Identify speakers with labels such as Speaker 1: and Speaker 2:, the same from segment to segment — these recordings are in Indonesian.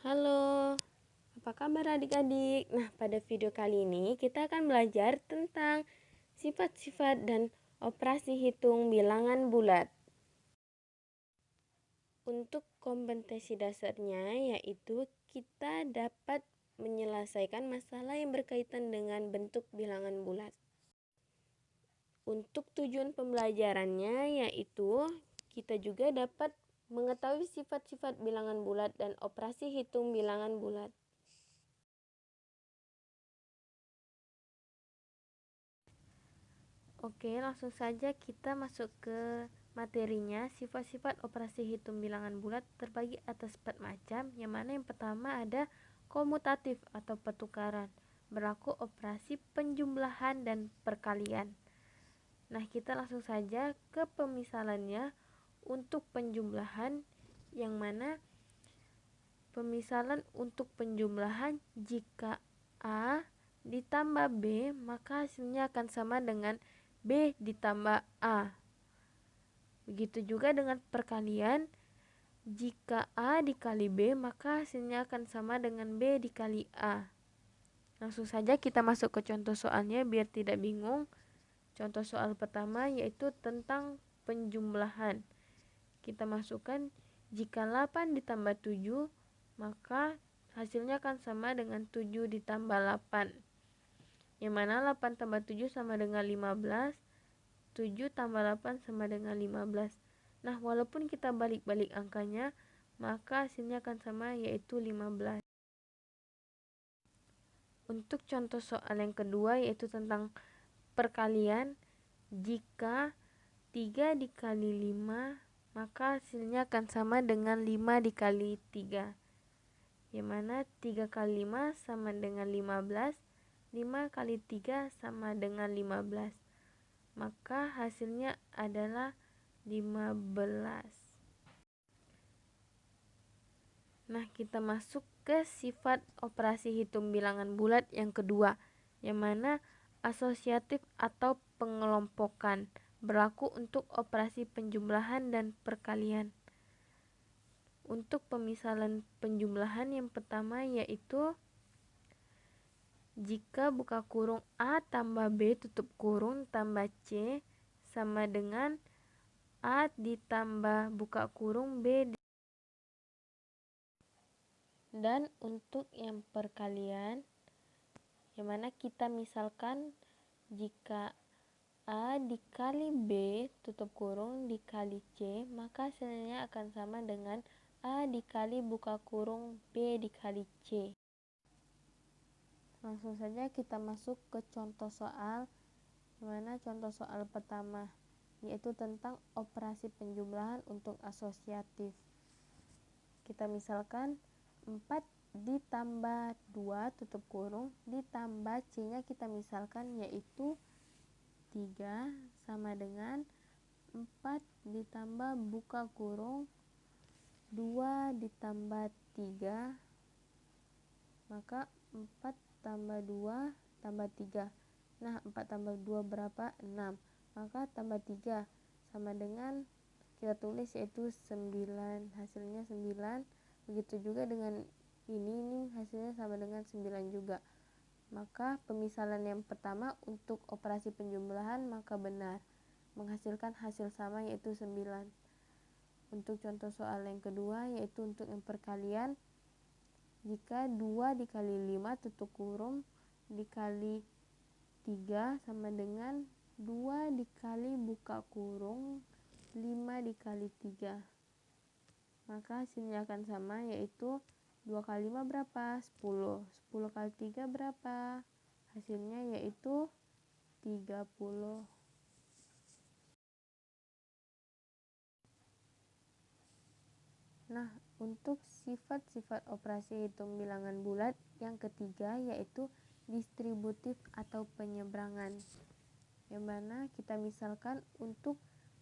Speaker 1: Halo, apa kabar adik-adik? Nah, pada video kali ini kita akan belajar tentang sifat-sifat dan operasi hitung bilangan bulat. Untuk kompetensi dasarnya yaitu kita dapat menyelesaikan masalah yang berkaitan dengan bentuk bilangan bulat. Untuk tujuan pembelajarannya yaitu kita juga dapat mengetahui sifat-sifat bilangan bulat dan operasi hitung bilangan bulat. Oke, langsung saja kita masuk ke materinya. Sifat-sifat operasi hitung bilangan bulat terbagi atas 4 macam, yang mana yang pertama ada komutatif atau pertukaran, berlaku operasi penjumlahan dan perkalian. Nah, kita langsung saja ke pemisalannya. Untuk penjumlahan, yang mana pemisalan untuk penjumlahan jika A ditambah B, maka hasilnya akan sama dengan B ditambah A. Begitu juga dengan perkalian, jika A dikali B, maka hasilnya akan sama dengan B dikali A. Langsung saja kita masuk ke contoh soalnya biar tidak bingung. Contoh soal pertama yaitu tentang penjumlahan. Kita masukkan jika 8 ditambah 7, maka hasilnya akan sama dengan 7 ditambah 8. Yang mana 8 tambah 7 sama dengan 15, 7 tambah 8 sama dengan 15. Nah, walaupun kita balik-balik angkanya, maka hasilnya akan sama yaitu 15. Untuk contoh soal yang kedua yaitu tentang perkalian, jika 3 dikali 5, maka hasilnya akan sama dengan 5 dikali 3. Yang mana 3 kali 5 sama dengan 15, 5 kali 3 sama dengan 15. Maka hasilnya adalah 15. Nah, kita masuk ke sifat operasi hitung bilangan bulat yang kedua, yang mana asosiatif atau pengelompokan, berlaku untuk operasi penjumlahan dan perkalian. Untuk pemisalan penjumlahan yang pertama yaitu jika buka kurung A tambah B tutup kurung tambah C sama dengan A ditambah buka kurung B. Dan untuk yang perkalian, yang mana kita misalkan jika A dikali B tutup kurung dikali C, maka hasilnya akan sama dengan A dikali buka kurung B dikali C. Langsung saja kita masuk ke contoh soal, dimana contoh soal pertama yaitu tentang operasi penjumlahan untuk asosiatif. Kita misalkan 4 ditambah 2 tutup kurung ditambah C nya kita misalkan yaitu 3 sama dengan 4 ditambah buka kurung 2 ditambah 3, maka 4 tambah 2 tambah 3. Nah, 4 tambah 2 berapa? 6. Maka tambah 3 sama dengan kita tulis yaitu 9. Hasilnya 9. Begitu juga dengan ini hasilnya sama dengan 9 juga. Maka pemisalan yang pertama untuk operasi penjumlahan maka benar, menghasilkan hasil sama yaitu 9. Untuk contoh soal yang kedua yaitu untuk yang perkalian, jika 2 dikali 5 tutup kurung dikali 3 sama dengan 2 dikali buka kurung 5 dikali 3. Maka hasilnya akan sama yaitu 2 kali 5 berapa? 10. 10 kali 3 berapa? Hasilnya yaitu 30. Nah, untuk sifat-sifat operasi hitung bilangan bulat yang ketiga yaitu distributif atau penyeberangan, yang mana kita misalkan untuk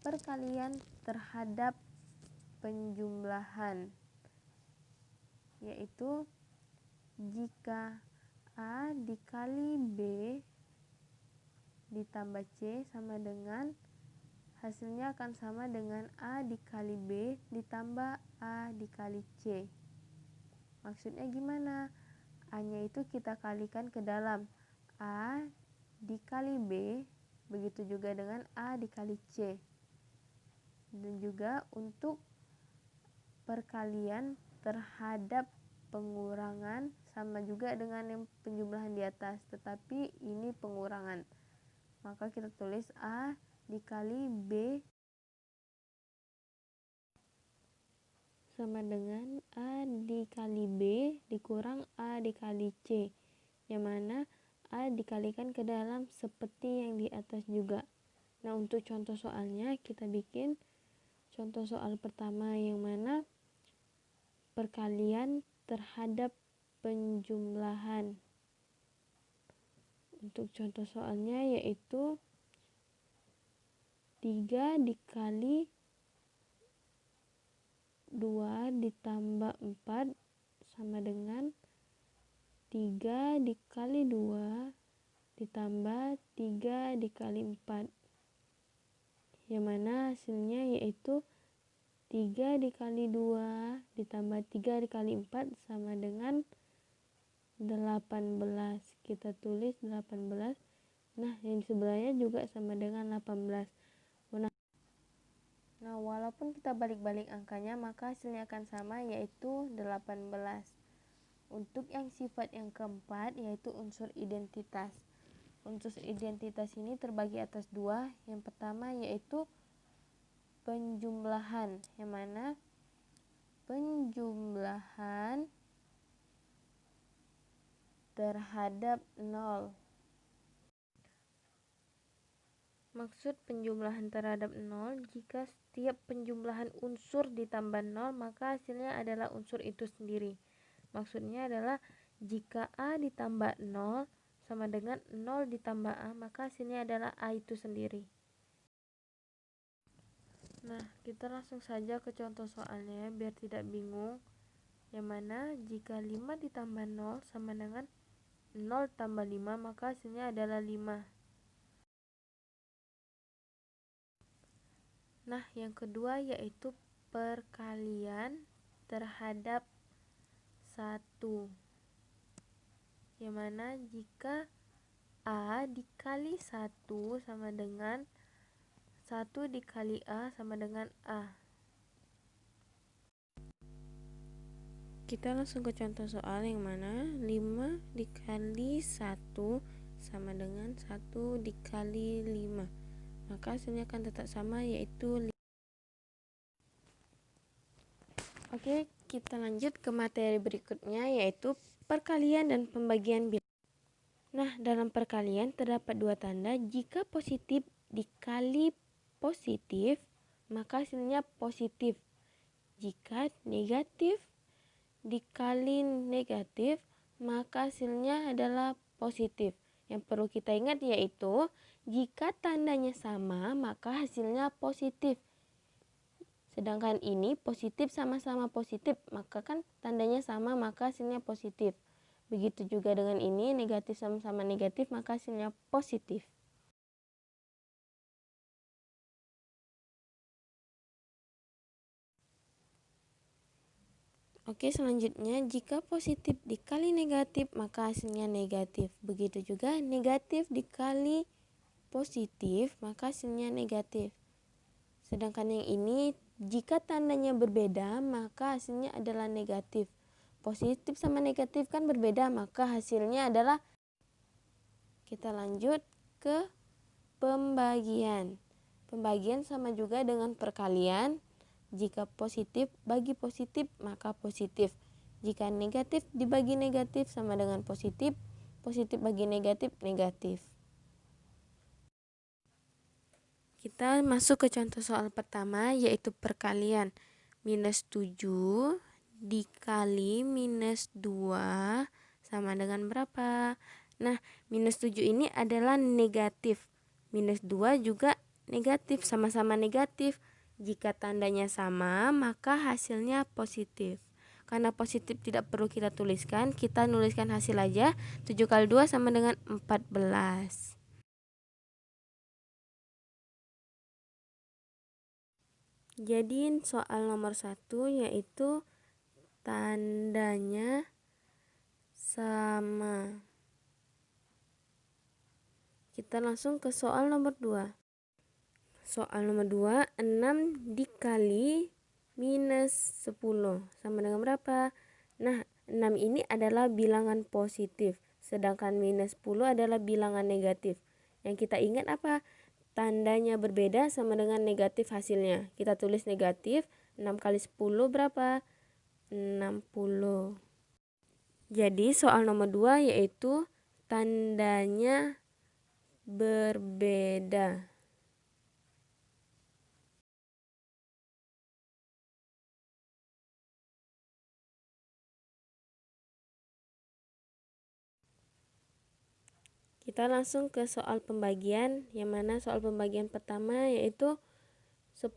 Speaker 1: perkalian terhadap penjumlahan, yaitu jika A dikali B ditambah C sama dengan hasilnya akan sama dengan A dikali B ditambah A dikali C. Maksudnya gimana? A-nya itu kita kalikan ke dalam A dikali B, begitu juga dengan A dikali C. Dan juga untuk perkalian terhadap pengurangan sama juga dengan yang penjumlahan di atas, tetapi ini pengurangan. Maka kita tulis A dikali B sama dengan A dikali B dikurang A dikali C, yang mana A dikalikan ke dalam seperti yang di atas juga. Nah, untuk contoh soalnya kita bikin contoh soal pertama yang mana perkalian terhadap penjumlahan. Untuk contoh soalnya yaitu 3 dikali 2 ditambah 4 sama dengan 3 dikali 2 ditambah 3 dikali 4, yang mana hasilnya yaitu 3 dikali 2 ditambah 3 dikali 4 sama dengan 18. Kita tulis 18. Nah, yang sebelahnya juga sama dengan 18. Nah, walaupun kita balik-balik angkanya, maka hasilnya akan sama, yaitu 18. Untuk yang sifat yang keempat, yaitu unsur identitas. Unsur identitas ini terbagi atas dua. Yang pertama yaitu penjumlahan, yang mana penjumlahan terhadap 0. Maksud penjumlahan terhadap 0, jika setiap penjumlahan unsur ditambah 0, maka hasilnya adalah unsur itu sendiri. Maksudnya adalah jika A ditambah 0 sama dengan 0 ditambah A, maka hasilnya adalah A itu sendiri. Nah, kita langsung saja ke contoh soalnya biar tidak bingung. Yang mana jika 5 ditambah 0 sama dengan 0 tambah 5, maka hasilnya adalah 5. Nah, yang kedua yaitu perkalian terhadap 1. Yang mana jika A dikali 1 sama dengan 1 dikali A sama dengan A. Kita langsung ke contoh soal yang mana 5 dikali 1 sama dengan 1 dikali 5. Maka hasilnya akan tetap sama, yaitu 5. Oke, kita lanjut ke materi berikutnya, yaitu perkalian dan pembagian bilangan. Nah, dalam perkalian terdapat dua tanda. Jika positif dikali positif, maka hasilnya positif. Jika negatif dikali negatif, maka hasilnya adalah positif. Yang perlu kita ingat yaitu jika tandanya sama, maka hasilnya positif. Sedangkan ini positif sama-sama positif, maka kan tandanya sama, maka hasilnya positif. Begitu juga dengan ini, negatif sama-sama negatif, maka hasilnya positif. Oke, selanjutnya jika positif dikali negatif, maka hasilnya negatif. Begitu juga negatif dikali positif, maka hasilnya negatif. Sedangkan yang ini, jika tandanya berbeda, maka hasilnya adalah negatif. Positif sama negatif kan berbeda, maka hasilnya adalah. Kita lanjut ke pembagian. Pembagian sama juga dengan perkalian. Jika positif bagi positif, maka positif. Jika negatif dibagi negatif sama dengan positif. Positif bagi negatif, negatif. Kita masuk ke contoh soal pertama, yaitu perkalian. Minus 7 dikali minus 2 sama dengan berapa? Nah, minus 7 ini adalah negatif. Minus 2 juga negatif, sama-sama negatif. Jika tandanya sama, maka hasilnya positif. Karena positif tidak perlu kita tuliskan, kita nuliskan hasil aja. 7 kali 2 sama dengan 14. Jadi soal nomor 1 yaitu tandanya Kita langsung ke soal nomor 2. Soal nomor 2, 6 dikali minus 10 sama dengan berapa? Nah, 6 ini adalah bilangan positif, sedangkan minus 10 adalah bilangan negatif. Yang kita ingat apa? Tandanya berbeda sama dengan negatif hasilnya. Kita tulis negatif, 6 kali 10 berapa? 60. Jadi soal nomor 2 yaitu tandanya berbeda. Kita langsung ke soal pembagian, yang mana soal pembagian pertama yaitu 10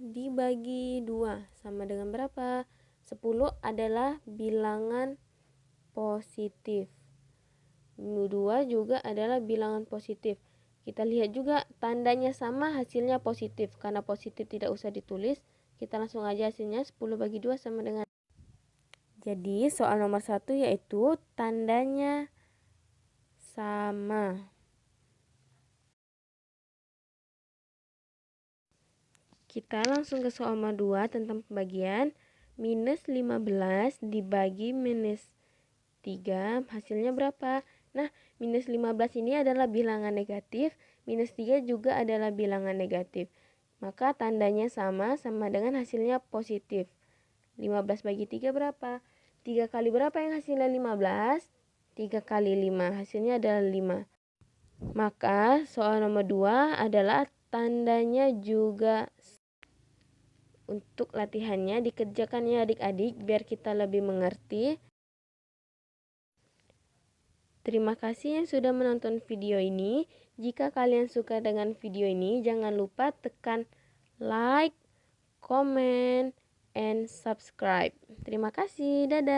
Speaker 1: dibagi 2 sama dengan berapa? 10 adalah bilangan positif. 2 juga adalah bilangan positif. Kita lihat juga tandanya sama, hasilnya positif. Karena positif tidak usah ditulis, kita langsung aja hasilnya 10 bagi 2 sama dengan. Jadi soal nomor 1 yaitu tandanya sama. Kita langsung ke soal nomor 2 tentang pembagian. Minus 15 dibagi minus 3 hasilnya berapa? Nah, minus 15 ini adalah bilangan negatif, minus 3 juga adalah bilangan negatif. Maka tandanya sama dengan hasilnya positif. 15 bagi 3 berapa? 3 kali berapa yang hasilnya 15? 3 kali 5, hasilnya adalah 5. Maka soal nomor 2 adalah tandanya juga. Untuk latihannya dikerjakan ya adik-adik biar kita lebih mengerti. Terima kasih yang sudah menonton video ini. Jika kalian suka dengan video ini, jangan lupa tekan like, comment, and subscribe. Terima kasih. Dadah.